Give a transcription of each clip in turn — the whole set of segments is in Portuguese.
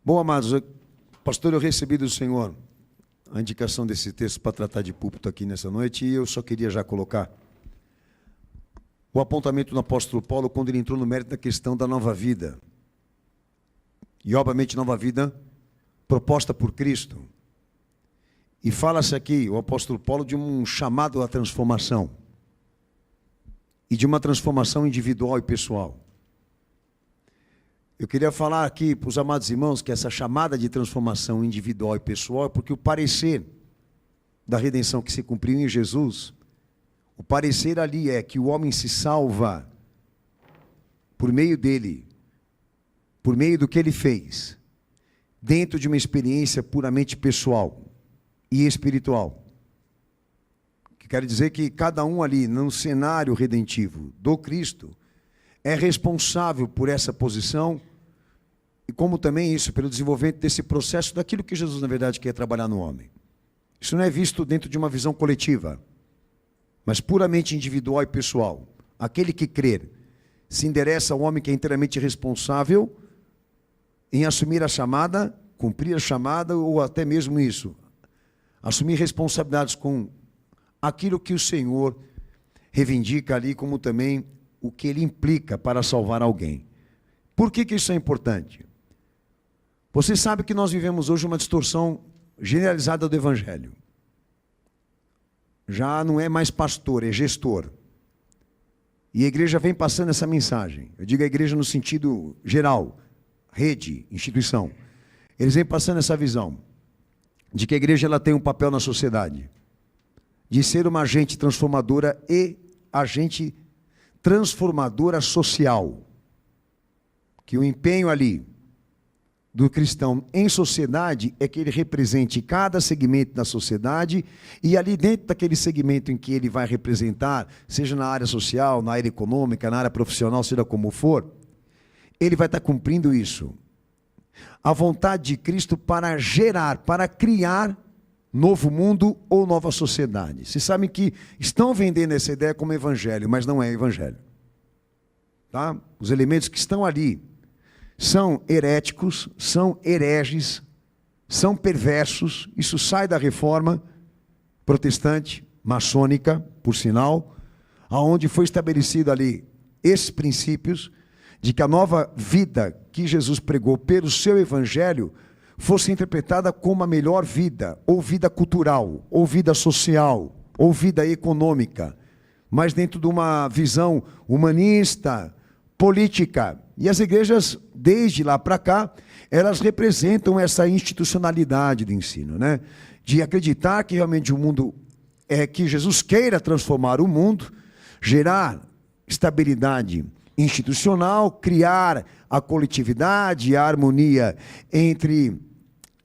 Bom, amados, pastor, eu recebi do Senhor a indicação desse texto para tratar de púlpito aqui nessa noite, e eu só queria já colocar o apontamento do apóstolo Paulo quando ele entrou no mérito da questão da nova vida. E, obviamente, nova vida proposta por Cristo. E fala-se aqui, o apóstolo Paulo, de um chamado à transformação. E de uma transformação individual e pessoal. Eu queria falar aqui para os amados irmãos que essa chamada de transformação individual e pessoal é porque o parecer da redenção que se cumpriu em Jesus, o parecer ali é que o homem se salva por meio dele, por meio do que ele fez, dentro de uma experiência puramente pessoal e espiritual. Que quer dizer que cada um ali, no cenário redentivo do Cristo, é responsável por essa posição, e como também isso, pelo desenvolvimento desse processo, daquilo que Jesus, na verdade, quer trabalhar no homem. Isso não é visto dentro de uma visão coletiva, mas puramente individual e pessoal. Aquele que crer se endereça ao homem que é inteiramente responsável em assumir a chamada, cumprir a chamada, ou até mesmo isso, assumir responsabilidades com aquilo que o Senhor reivindica ali, como também o que ele implica para salvar alguém. Por que isso é importante? Você sabe que nós vivemos hoje uma distorção generalizada do Evangelho. Já não é mais pastor, é gestor. E a igreja vem passando essa mensagem. Eu digo a igreja no sentido geral, rede, instituição. Eles vêm passando essa visão de que a igreja ela tem um papel na sociedade, de ser uma agente transformadora e agente transformadora social, que o empenho ali do cristão em sociedade é que ele represente cada segmento da sociedade, e ali dentro daquele segmento em que ele vai representar, seja na área social, na área econômica, na área profissional, seja como for, ele vai estar cumprindo isso. A vontade de Cristo para gerar, para criar novo mundo ou nova sociedade. Vocês sabem que estão vendendo essa ideia como evangelho, mas não é evangelho. Tá? Os elementos que estão ali são heréticos, são hereges, são perversos. Isso sai da reforma protestante, maçônica, por sinal, aonde foi estabelecido ali esses princípios de que a nova vida que Jesus pregou pelo seu evangelho fosse interpretada como a melhor vida, ou vida cultural, ou vida social, ou vida econômica, mas dentro de uma visão humanista, política. E as igrejas, desde lá para cá, elas representam essa institucionalidade do ensino, né? De acreditar que realmente o mundo é que Jesus queira transformar o mundo, gerar estabilidade institucional, criar a coletividade, a harmonia entre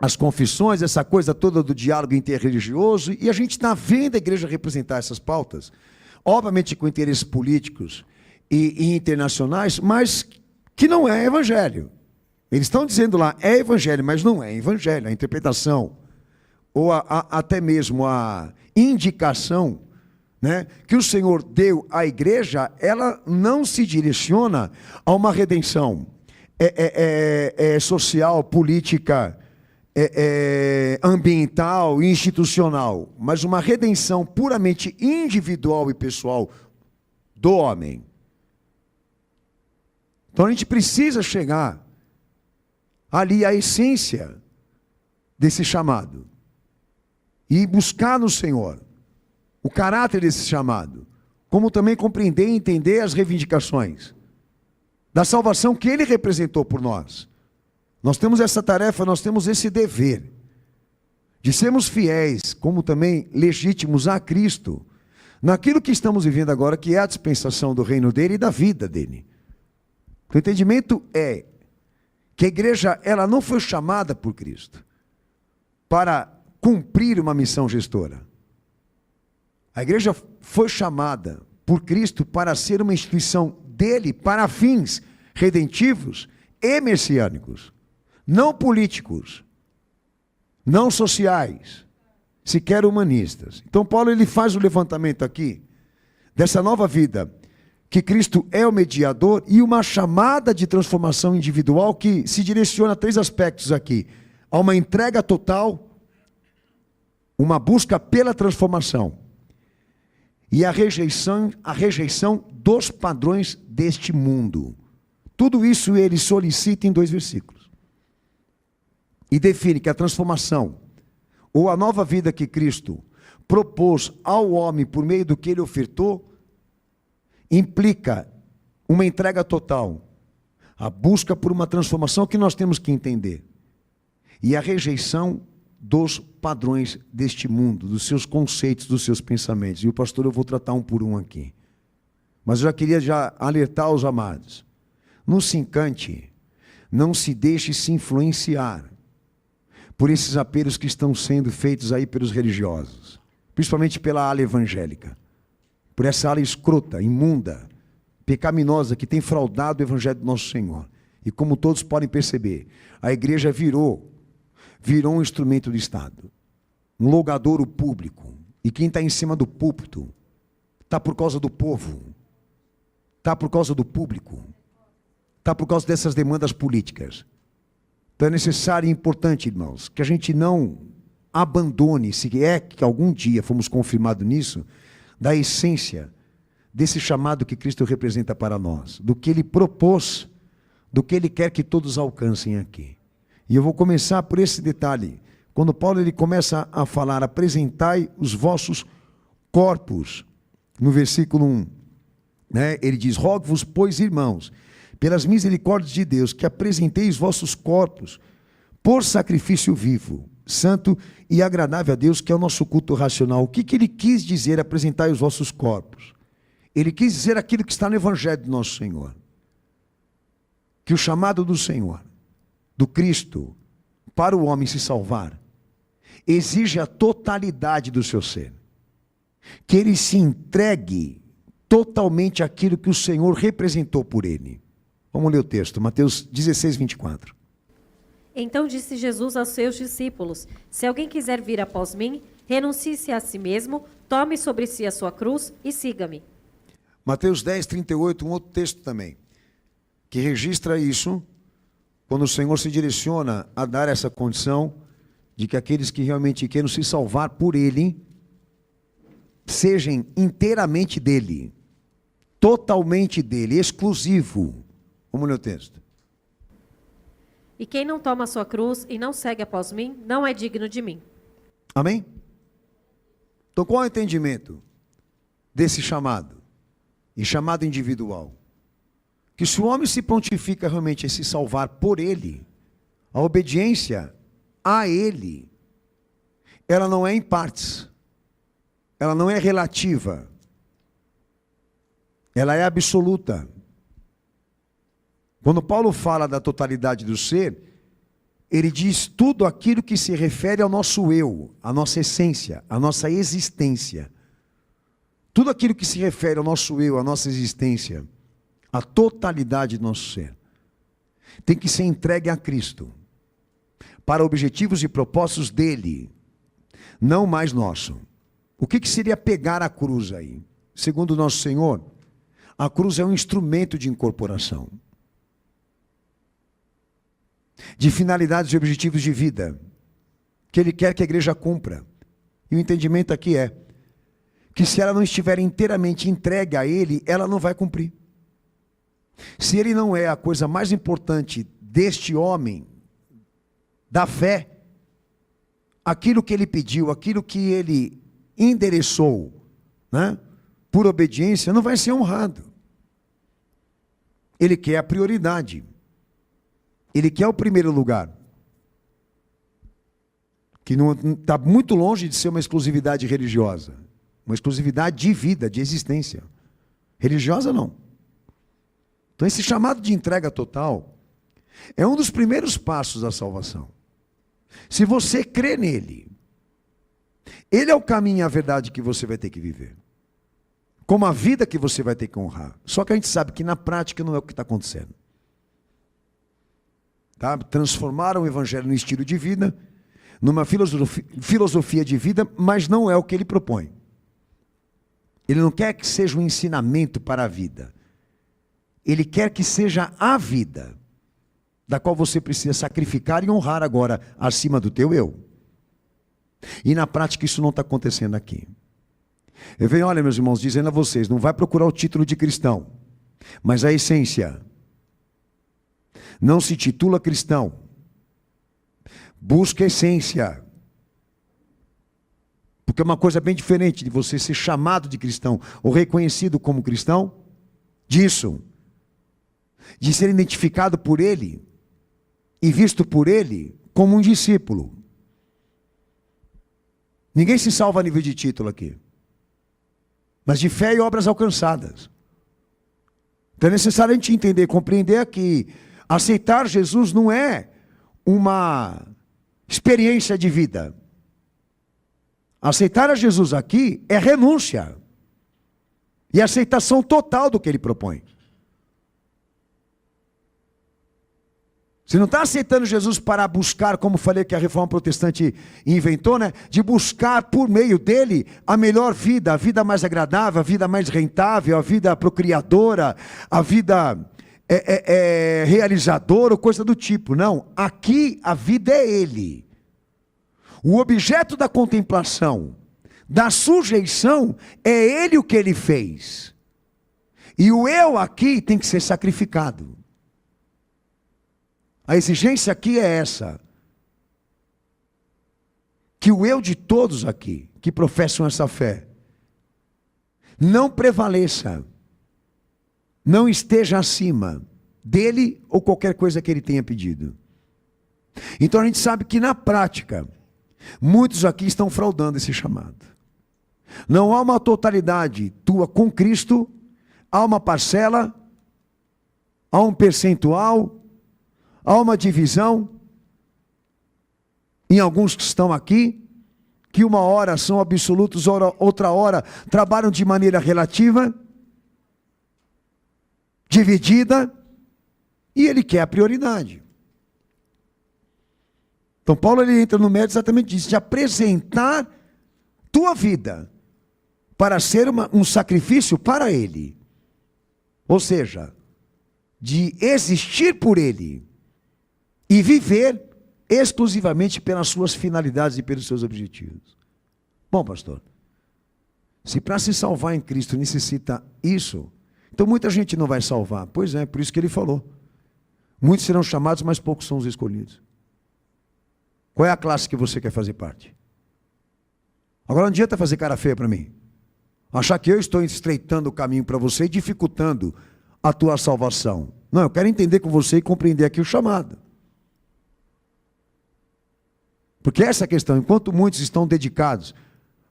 as confissões, essa coisa toda do diálogo interreligioso, e a gente está vendo a igreja representar essas pautas, obviamente com interesses políticos e internacionais, mas que não é evangelho. Eles estão dizendo lá, é evangelho, mas não é evangelho. A interpretação, ou até mesmo a indicação, né, que o Senhor deu à igreja, ela não se direciona a uma redenção social, política, ambiental, institucional, mas uma redenção puramente individual e pessoal do homem. Então a gente precisa chegar ali à essência desse chamado e buscar no Senhor o caráter desse chamado, como também compreender e entender as reivindicações da salvação que Ele representou por nós. Nós temos essa tarefa, nós temos esse dever de sermos fiéis, como também legítimos a Cristo, naquilo que estamos vivendo agora, que é a dispensação do reino dEle e da vida dEle. O entendimento é que a igreja ela não foi chamada por Cristo para cumprir uma missão gestora. A igreja foi chamada por Cristo para ser uma instituição dele para fins redentivos e messiânicos, não políticos, não sociais, sequer humanistas. Então Paulo ele faz o levantamento aqui dessa nova vida que Cristo é o mediador e uma chamada de transformação individual que se direciona a 3 aspectos aqui. Há uma entrega total, uma busca pela transformação e a rejeição dos padrões deste mundo. Tudo isso ele solicita em 2 versículos. E define que a transformação, ou a nova vida que Cristo propôs ao homem por meio do que ele ofertou, implica uma entrega total, a busca por uma transformação que nós temos que entender, e a rejeição dos padrões deste mundo, dos seus conceitos, dos seus pensamentos. E o pastor, eu vou tratar um por um aqui. Mas eu já queria alertar os amados. Não se encante, não se deixe se influenciar por esses apelos que estão sendo feitos aí pelos religiosos, principalmente pela ala evangélica, por essa ala escrota, imunda, pecaminosa, que tem fraudado o evangelho do nosso Senhor. E como todos podem perceber, a igreja virou um instrumento do Estado, um logadouro público, e quem está em cima do púlpito está por causa do povo, está por causa do público, está por causa dessas demandas políticas. Então é necessário e importante, irmãos, que a gente não abandone, se é que algum dia fomos confirmados nisso, da essência desse chamado que Cristo representa para nós, do que Ele propôs, do que Ele quer que todos alcancem aqui. E eu vou começar por esse detalhe. Quando Paulo ele começa a falar, apresentai os vossos corpos, no versículo 1, né? Ele diz, rogo-vos, pois, irmãos, pelas misericórdias de Deus, que apresenteis vossos corpos por sacrifício vivo, santo e agradável a Deus, que é o nosso culto racional. O que ele quis dizer, apresentai os vossos corpos? Ele quis dizer aquilo que está no Evangelho do nosso Senhor. Que o chamado do Senhor, do Cristo, para o homem se salvar, exige a totalidade do seu ser. Que ele se entregue totalmente àquilo que o Senhor representou por ele. Vamos ler o texto, Mateus 16, 24. Então disse Jesus aos seus discípulos, se alguém quiser vir após mim, renuncie-se a si mesmo, tome sobre si a sua cruz e siga-me. Mateus 10, 38, um outro texto também, que registra isso, quando o Senhor se direciona a dar essa condição de que aqueles que realmente queiram se salvar por Ele, sejam inteiramente dEle, totalmente dEle, exclusivo. Vamos ler o texto. E quem não toma a sua cruz e não segue após mim, não é digno de mim. Amém? Então qual é o entendimento desse chamado? E chamado individual? Que se o homem se prontifica realmente a se salvar por Ele, a obediência a Ele, ela não é em partes, ela não é relativa, ela é absoluta. Quando Paulo fala da totalidade do ser, ele diz tudo aquilo que se refere ao nosso eu, à nossa essência, à nossa existência. Tudo aquilo que se refere ao nosso eu, à nossa existência, a totalidade do nosso ser, tem que ser entregue a Cristo, para objetivos e propósitos dele, não mais nosso. O que seria pegar a cruz aí? Segundo o nosso Senhor, a cruz é um instrumento de incorporação, de finalidades e objetivos de vida, que Ele quer que a igreja cumpra. E o entendimento aqui é, que se ela não estiver inteiramente entregue a Ele, ela não vai cumprir. Se Ele não é a coisa mais importante deste homem, da fé, aquilo que Ele pediu, aquilo que Ele endereçou, né, por obediência, não vai ser honrado. Ele quer a prioridade. Ele quer o primeiro lugar. Que não está muito longe de ser uma exclusividade religiosa. Uma exclusividade de vida, de existência. Religiosa não. Então esse chamado de entrega total é um dos primeiros passos da salvação. Se você crê nele, ele é o caminho e a verdade que você vai ter que viver. Como a vida que você vai ter que honrar. Só que a gente sabe que na prática não é o que está acontecendo. Tá? Transformaram o evangelho no estilo de vida, numa filosofia de vida, mas não é o que ele propõe. Ele não quer que seja um ensinamento para a vida. Ele quer que seja a vida, da qual você precisa sacrificar e honrar agora, acima do teu eu. E na prática isso não está acontecendo aqui. Eu venho, olha meus irmãos, dizendo a vocês, não vai procurar o título de cristão, mas a essência. Não se titula cristão. Busca a essência. Porque é uma coisa bem diferente de você ser chamado de cristão, ou reconhecido como cristão, disso. De ser identificado por Ele, e visto por Ele como um discípulo. Ninguém se salva a nível de título aqui. Mas de fé e obras alcançadas. Então é necessário a gente entender, compreender que aceitar Jesus não é uma experiência de vida. Aceitar a Jesus aqui é renúncia. E aceitação total do que Ele propõe. Você não está aceitando Jesus para buscar, como falei que a Reforma Protestante inventou, né? De buscar por meio dele a melhor vida, a vida mais agradável, a vida mais rentável, a vida procriadora, a vida realizadora, ou coisa do tipo. Não, aqui a vida é ele. O objeto da contemplação, da sujeição, é ele o que ele fez. E o eu aqui tem que ser sacrificado. A exigência aqui é essa. Que o eu de todos aqui, que professam essa fé, não prevaleça, não esteja acima dele ou qualquer coisa que ele tenha pedido. Então a gente sabe que na prática, muitos aqui estão fraudando esse chamado. Não há uma totalidade tua com Cristo, há uma parcela, há um percentual, há uma divisão, em alguns que estão aqui, que uma hora são absolutos, outra hora trabalham de maneira relativa, dividida, e ele quer a prioridade. Então Paulo ele entra no mérito exatamente disso, de apresentar tua vida para ser um sacrifício para ele. Ou seja, de existir por ele e viver exclusivamente pelas suas finalidades e pelos seus objetivos. Bom, pastor, se para se salvar em Cristo necessita isso, então muita gente não vai salvar. Pois é, por isso que ele falou. Muitos serão chamados, mas poucos são os escolhidos. Qual é a classe que você quer fazer parte? Agora não adianta fazer cara feia para mim. Achar que eu estou estreitando o caminho para você e dificultando a tua salvação. Não, eu quero entender com você e compreender aqui o chamado. Porque essa é a questão, enquanto muitos estão dedicados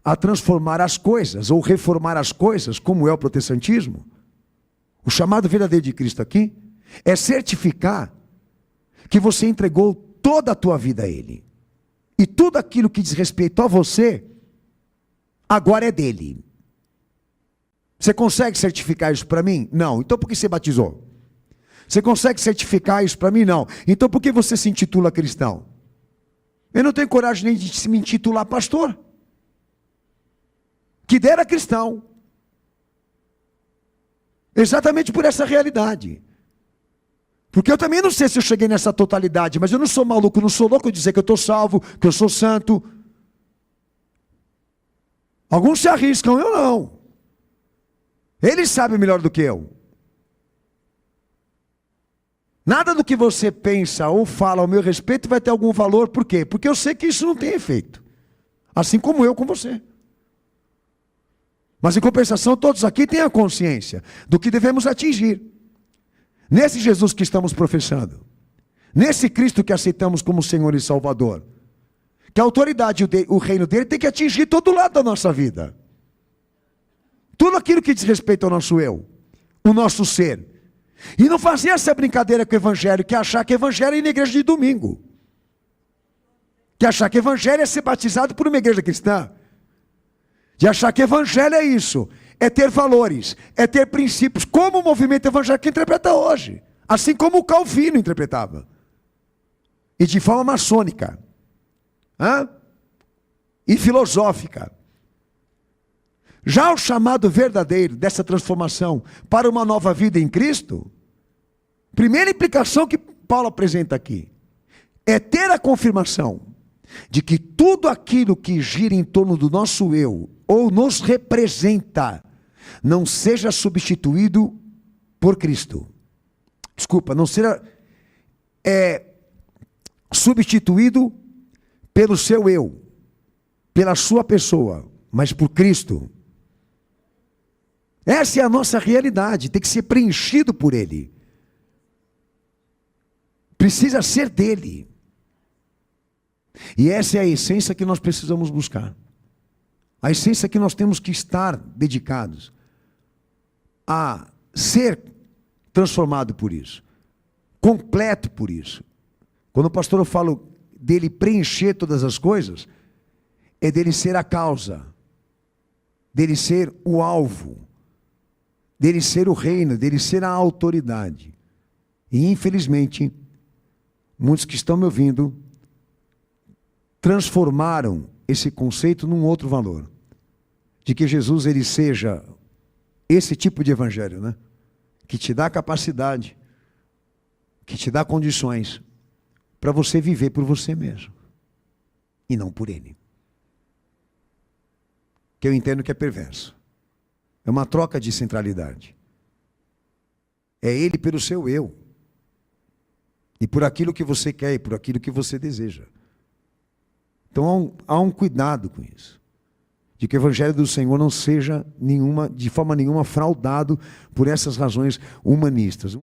a transformar as coisas, ou reformar as coisas, como é o protestantismo, o chamado verdadeiro de Cristo aqui, é certificar que você entregou toda a tua vida a Ele. E tudo aquilo que diz respeito a você, agora é dele. Você consegue certificar isso para mim? Não. Então por que você batizou? Você consegue certificar isso para mim? Não. Então por que você se intitula cristão? Eu não tenho coragem nem de me intitular pastor. Que dera cristão. Exatamente por essa realidade. Porque eu também não sei se eu cheguei nessa totalidade, mas eu não sou maluco, não sou louco de dizer que eu estou salvo, que eu sou santo. Alguns se arriscam, eu não. Eles sabem melhor do que eu. Nada do que você pensa ou fala ao meu respeito vai ter algum valor. Por quê? Porque eu sei que isso não tem efeito. Assim como eu com você. Mas em compensação, todos aqui têm a consciência do que devemos atingir. Nesse Jesus que estamos professando. Nesse Cristo que aceitamos como Senhor e Salvador. Que a autoridade e o reino dele tem que atingir todo lado da nossa vida. Tudo aquilo que diz respeito ao nosso eu. O nosso ser. E não fazer essa brincadeira com o evangelho, que é achar que o evangelho é ir na igreja de domingo. Que achar que o evangelho é ser batizado por uma igreja cristã. De achar que o evangelho é isso. É ter valores, é ter princípios, como o movimento evangélico interpreta hoje. Assim como o Calvino interpretava. E de forma maçônica. E filosófica. Já o chamado verdadeiro dessa transformação para uma nova vida em Cristo, Primeira implicação que Paulo apresenta aqui é ter a confirmação de que tudo aquilo que gira em torno do nosso eu ou nos representa não seja substituído por Cristo. Desculpa, não seja substituído pelo seu eu, pela sua pessoa, mas por Cristo. Essa é a nossa realidade, tem que ser preenchido por Ele. Precisa ser dele. E essa é a essência que nós precisamos buscar. A essência que nós temos que estar dedicados a ser transformado por isso, completo por isso. Quando o pastor eu falo dele preencher todas as coisas, é dele ser a causa, dele ser o alvo, dele ser o reino, dele ser a autoridade. E infelizmente, muitos que estão me ouvindo transformaram esse conceito num outro valor, de que Jesus ele seja esse tipo de evangelho, né? Que te dá capacidade, que te dá condições para você viver por você mesmo e não por ele. Que eu entendo que é perverso. É uma troca de centralidade. É ele pelo seu eu. E por aquilo que você quer e por aquilo que você deseja. Então há um cuidado com isso. De que o evangelho do Senhor não seja de forma nenhuma fraudado por essas razões humanistas.